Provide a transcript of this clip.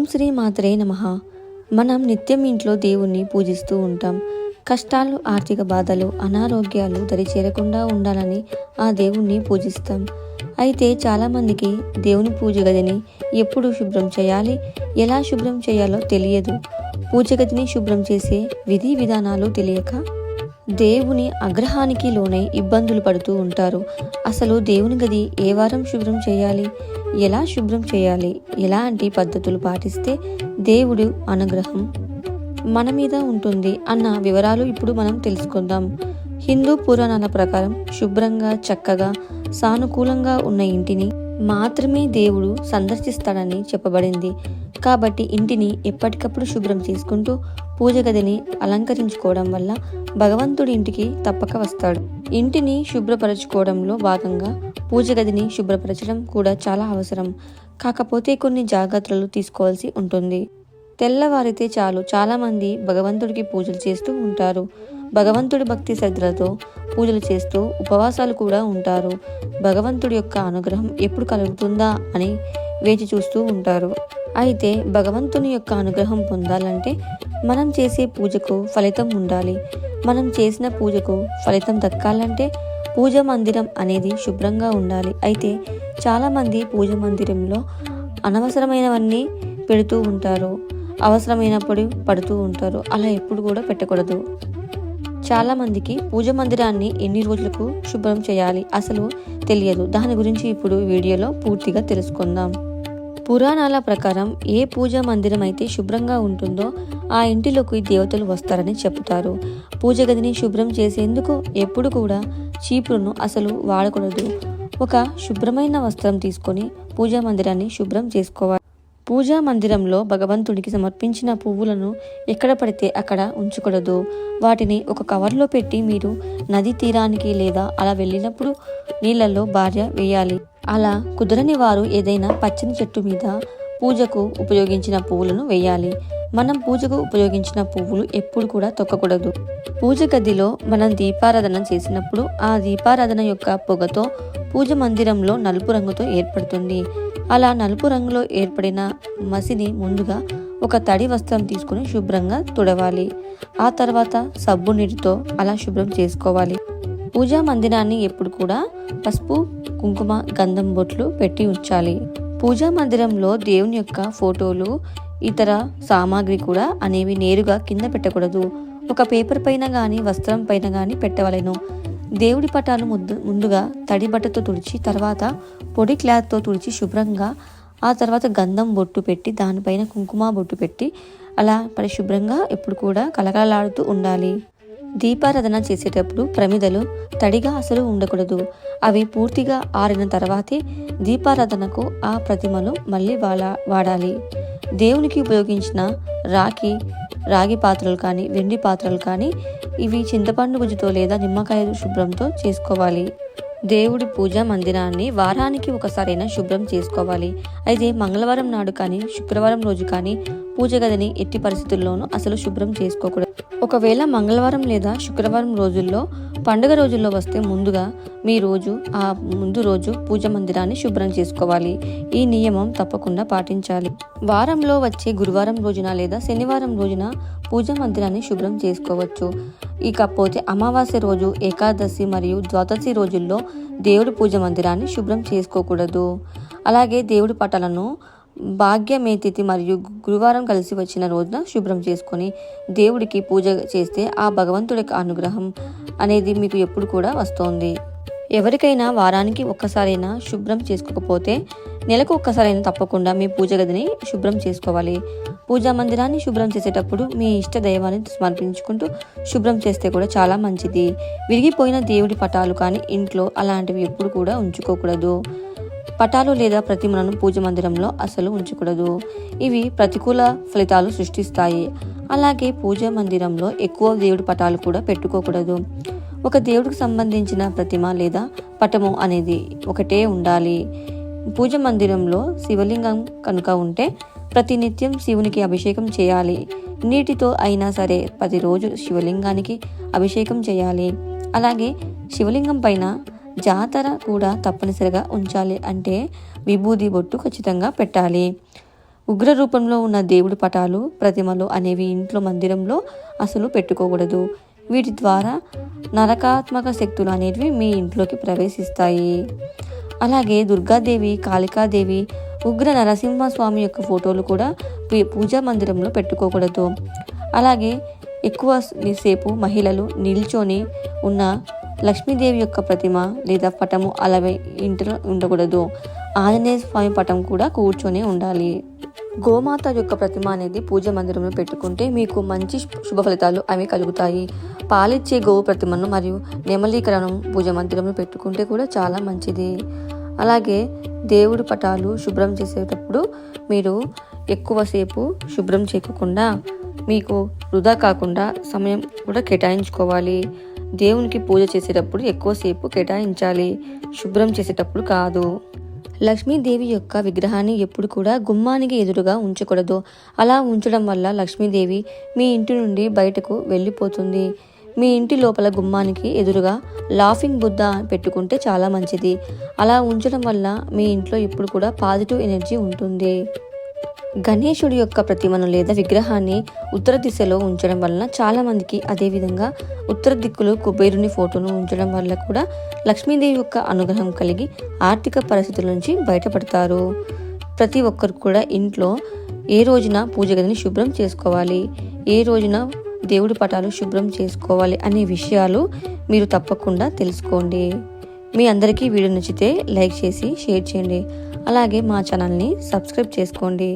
ఓం శ్రీ మాత్రే నమః. మనం నిత్యం ఇంట్లో దేవుణ్ణి పూజిస్తూ ఉంటాం. కష్టాలు, ఆర్థిక బాధలు, అనారోగ్యాలు దరిచేరకుండా ఉండాలని ఆ దేవుణ్ణి పూజిస్తాం. అయితే చాలామందికి దేవుని పూజ గదిని ఎప్పుడు శుభ్రం చేయాలి, ఎలా శుభ్రం చేయాలో తెలియదు. పూజ గదిని శుభ్రం చేసే విధి విధానాలు తెలియక దేవుని ఆగ్రహానికి లోనై ఇబ్బందులు పడుతూ ఉంటారు. అసలు దేవుని గది ఏ వారం శుభ్రం చేయాలి, ఎలా శుభ్రం చేయాలి, ఎలాంటి పద్ధతులు పాటిస్తే దేవుడు అనుగ్రహం మన మీద ఉంటుంది అన్న వివరాలు ఇప్పుడు మనం తెలుసుకుందాం. హిందూ పురాణాల ప్రకారం శుభ్రంగా, చక్కగా, సానుకూలంగా ఉన్న ఇంటిని మాత్రమే దేవుడు సందర్శిస్తాడని చెప్పబడింది. కాబట్టి ఇంటిని ఎప్పటికప్పుడు శుభ్రం చేసుకుంటూ పూజ గదిని అలంకరించుకోవడం వల్ల భగవంతుడి ఇంటికి తప్పక వస్తాడు. ఇంటిని శుభ్రపరచుకోవడంలో భాగంగా పూజ గదిని శుభ్రపరచడం కూడా చాలా అవసరం. కాకపోతే కొన్ని జాగ్రత్తలు తీసుకోవాల్సి ఉంటుంది. తెల్లవారితే చాలు చాలామంది భగవంతుడికి పూజలు చేస్తూ ఉంటారు. భగవంతుడి భక్తి శ్రద్ధలతో పూజలు చేస్తూ ఉపవాసాలు కూడా ఉంటారు. భగవంతుడి యొక్క అనుగ్రహం ఎప్పుడు కలుగుతుందా అని వేచి చూస్తూ ఉంటారు. అయితే భగవంతుని యొక్క అనుగ్రహం పొందాలంటే మనం చేసే పూజకు ఫలితం ఉండాలి. మనం చేసిన పూజకు ఫలితం దక్కాలంటే పూజ మందిరం అనేది శుభ్రంగా ఉండాలి. అయితే చాలామంది పూజ మందిరంలో అనవసరమైనవన్నీ పెడుతూ ఉంటారు, అవసరమైనప్పుడు పడుతూ ఉంటారు. అలా ఎప్పుడు కూడా పెట్టకూడదు. చాలామందికి పూజ మందిరాన్ని ఎన్ని రోజులకు శుభ్రం చేయాలి అసలు తెలియదు. దాని గురించి ఇప్పుడు వీడియోలో పూర్తిగా తెలుసుకుందాం. పురాణాల ప్రకారం ఏ పూజా మందిరం అయితే శుభ్రంగా ఉంటుందో ఆ ఇంటిలోకి దేవతలు వస్తారని చెబుతారు. పూజ గదిని శుభ్రం చేసేందుకు ఎప్పుడు కూడా చీపురును అసలు వాడకూడదు. ఒక శుభ్రమైన వస్త్రం తీసుకొని పూజా మందిరాన్ని శుభ్రం చేసుకోవాలి. పూజా మందిరంలో భగవంతుడికి సమర్పించిన పువ్వులను ఎక్కడ పడితే అక్కడ ఉంచకూడదు. వాటిని ఒక కవర్లో పెట్టి మీరు నది తీరానికి లేదా అలా వెళ్ళినప్పుడు నీళ్ళల్లో భార్య వేయాలి. అలా కుదరని వారు ఏదైనా పచ్చని చెట్టు మీద పూజకు ఉపయోగించిన పువ్వులను వేయాలి. మనం పూజకు ఉపయోగించిన పువ్వులు ఎప్పుడు కూడా తొక్కకూడదు. పూజ గదిలో మనం దీపారాధన చేసినప్పుడు ఆ దీపారాధన యొక్క పొగతో పూజ మందిరంలో నలుపు రంగుతో ఏర్పడుతుంది. అలా నలుపు రంగులో ఏర్పడిన మసిని ముందుగా ఒక తడి వస్త్రం తీసుకుని శుభ్రంగా తుడవాలి. ఆ తర్వాత సబ్బు నీటితో అలా శుభ్రం చేసుకోవాలి. పూజా మందిరాన్ని ఎప్పుడు కూడా పసుపు, కుంకుమ, గంధం బొట్లు పెట్టి ఉంచాలి. పూజా మందిరంలో దేవుని యొక్క ఫోటోలు, ఇతర సామాగ్రి కూడా అనేవి నేరుగా కింద పెట్టకూడదు. ఒక పేపర్ పైన కానీ వస్త్రం పైన కానీ పెట్టవలెను. దేవుడి పటాలు ముందుగా తడి బట్టతో తుడిచి తర్వాత పొడి క్లాత్తో తుడిచి శుభ్రంగా ఆ తర్వాత గంధం బొట్టు పెట్టి దానిపైన కుంకుమ బొట్టు పెట్టి అలా పరిశుభ్రంగా ఎప్పుడు కూడా కలకలాడుతూ ఉండాలి. దీపారాధన చేసేటప్పుడు ప్రమిదలు తడిగా అసలు ఉండకూడదు. అవి పూర్తిగా ఆరిన తర్వాతే దీపారాధనకు ఆ ప్రతిమలు మళ్ళీ వాడాలి. దేవునికి ఉపయోగించిన రాగి పాత్రలు కానీ, వెండి పాత్రలు కానీ ఇవి చింతపండు గుజ్జుతో లేదా నిమ్మకాయ శుభ్రంతో చేసుకోవాలి. దేవుడి పూజా మందిరాన్ని వారానికి ఒకసారైనా శుభ్రం చేసుకోవాలి. అయితే మంగళవారం నాడు కానీ, శుక్రవారం రోజు కానీ పూజ గదిని ఎట్టి పరిస్థితుల్లోనూ అసలు శుభ్రం చేసుకోకూడదు. ఒకవేళ మంగళవారం లేదా శుక్రవారం రోజుల్లో పండుగ రోజుల్లో వస్తే ముందుగా ఆ ముందు రోజు పూజ మందిరాన్ని శుభ్రం చేసుకోవాలి. ఈ నియమం తప్పకుండా పాటించాలి. వారంలో వచ్చే గురువారం రోజున లేదా శనివారం రోజున పూజా మందిరాన్ని శుభ్రం చేసుకోవచ్చు. ఇకపోతే అమావాస్య రోజు, ఏకాదశి మరియు ద్వాదశి రోజుల్లో దేవుడి పూజ మందిరాన్ని శుభ్రం చేసుకోకూడదు. అలాగే దేవుడి పటాలను భాగ్యమే తిథి మరియు గురువారం కలిసి వచ్చిన రోజున శుభ్రం చేసుకొని దేవుడికి పూజ చేస్తే ఆ భగవంతుడి అనుగ్రహం అనేది మీకు ఎప్పుడు కూడా వస్తుంది. ఎవరికైనా వారానికి ఒక్కసారైనా శుభ్రం చేసుకోకపోతే నెలకు ఒక్కసారైనా తప్పకుండా మీ పూజ గదిని శుభ్రం చేసుకోవాలి. పూజా మందిరాన్ని శుభ్రం చేసేటప్పుడు మీ ఇష్ట దైవాన్ని సమర్పించుకుంటూ శుభ్రం చేస్తే కూడా చాలా మంచిది. విరిగిపోయిన దేవుడి పటాలు కానీ ఇంట్లో అలాంటివి ఎప్పుడు కూడా ఉంచుకోకూడదు. పటాలు లేదా ప్రతిమలను పూజ మందిరంలో అసలు ఉంచకూడదు. ఇవి ప్రతికూల ఫలితాలు సృష్టిస్తాయి. అలాగే పూజా మందిరంలో ఎక్కువ దేవుడి పటాలు కూడా పెట్టుకోకూడదు. ఒక దేవుడికి సంబంధించిన ప్రతిమ లేదా పటము అనేది ఒకటే ఉండాలి. పూజ మందిరంలో శివలింగం కనుక ఉంటే ప్రతినిత్యం శివునికి అభిషేకం చేయాలి. నీటితో అయినా సరే ప్రతిరోజు శివలింగానికి అభిషేకం చేయాలి. అలాగే శివలింగం పైన జాతర కూడా తప్పనిసరిగా ఉంచాలి. అంటే విభూది బొట్టు ఖచ్చితంగా పెట్టాలి. ఉగ్ర రూపంలో ఉన్న దేవుడి పటాలు, ప్రతిమలు అనేవి ఇంట్లో మందిరంలో అసలు పెట్టుకోకూడదు. వీటి ద్వారా నరకాత్మక శక్తులు అనేవి మీ ఇంట్లోకి ప్రవేశిస్తాయి. అలాగే దుర్గాదేవి, కాళికాదేవి, ఉగ్ర నరసింహస్వామి యొక్క ఫోటోలు కూడా పూజా మందిరంలో పెట్టుకోకూడదు. అలాగే ఎక్కువ సేపు మహిళలు నిల్చొని ఉన్న లక్ష్మీదేవి యొక్క ప్రతిమ లేదా పటము అలాగే ఇంట్లో ఉండకూడదు. ఆంజనేయ స్వామి పటం కూడా కూర్చొని ఉండాలి. గోమాత యొక్క ప్రతిమ అనేది పూజ మందిరంలో పెట్టుకుంటే మీకు మంచి శుభ ఫలితాలు అవి కలుగుతాయి. పాలిచ్చే గోవు ప్రతిమను మరియు నెమలీకరణం పూజ మందిరంలో పెట్టుకుంటే కూడా చాలా మంచిది. అలాగే దేవుడి పటాలు శుభ్రం చేసేటప్పుడు మీరు ఎక్కువసేపు శుభ్రం చేయకుండా మీకు వృధా కాకుండా సమయం కూడా కేటాయించుకోవాలి. దేవునికి పూజ చేసేటప్పుడు ఎక్కువసేపు కేటాయించాలి, శుభ్రం చేసేటప్పుడు కాదు. లక్ష్మీదేవి యొక్క విగ్రహాన్ని ఎప్పుడు కూడా గుమ్మానికి ఎదురుగా ఉంచకూడదు. అలా ఉంచడం వల్ల లక్ష్మీదేవి మీ ఇంటి నుండి బయటకు వెళ్ళిపోతుంది. మీ ఇంటి లోపల గుమ్మానికి ఎదురుగా లాఫింగ్ బుద్ధ పెట్టుకుంటే చాలా మంచిది. అలా ఉంచడం వల్ల మీ ఇంట్లో ఎప్పుడు కూడా పాజిటివ్ ఎనర్జీ ఉంటుంది. గణేశుడి యొక్క ప్రతిమను లేదా విగ్రహాన్ని ఉత్తర దిశలో ఉంచడం వలన చాలామందికి, అదేవిధంగా ఉత్తర దిక్కులో కుబేరుని ఫోటోను ఉంచడం వల్ల కూడా లక్ష్మీదేవి యొక్క అనుగ్రహం కలిగి ఆర్థిక పరిస్థితుల నుంచి బయటపడతారు. ప్రతి ఒక్కరు కూడా ఇంట్లో ఏ రోజున పూజ గదిని శుభ్రం చేసుకోవాలి, ఏ రోజున దేవుడి పటాలు శుభ్రం చేసుకోవాలి అనే విషయాలు మీరు తప్పకుండా తెలుసుకోండి. మీ అందరికీ వీడియో నచ్చితే లైక్ చేసి షేర్ చేయండి. అలాగే మా ఛానల్ని సబ్స్క్రైబ్ చేసుకోండి.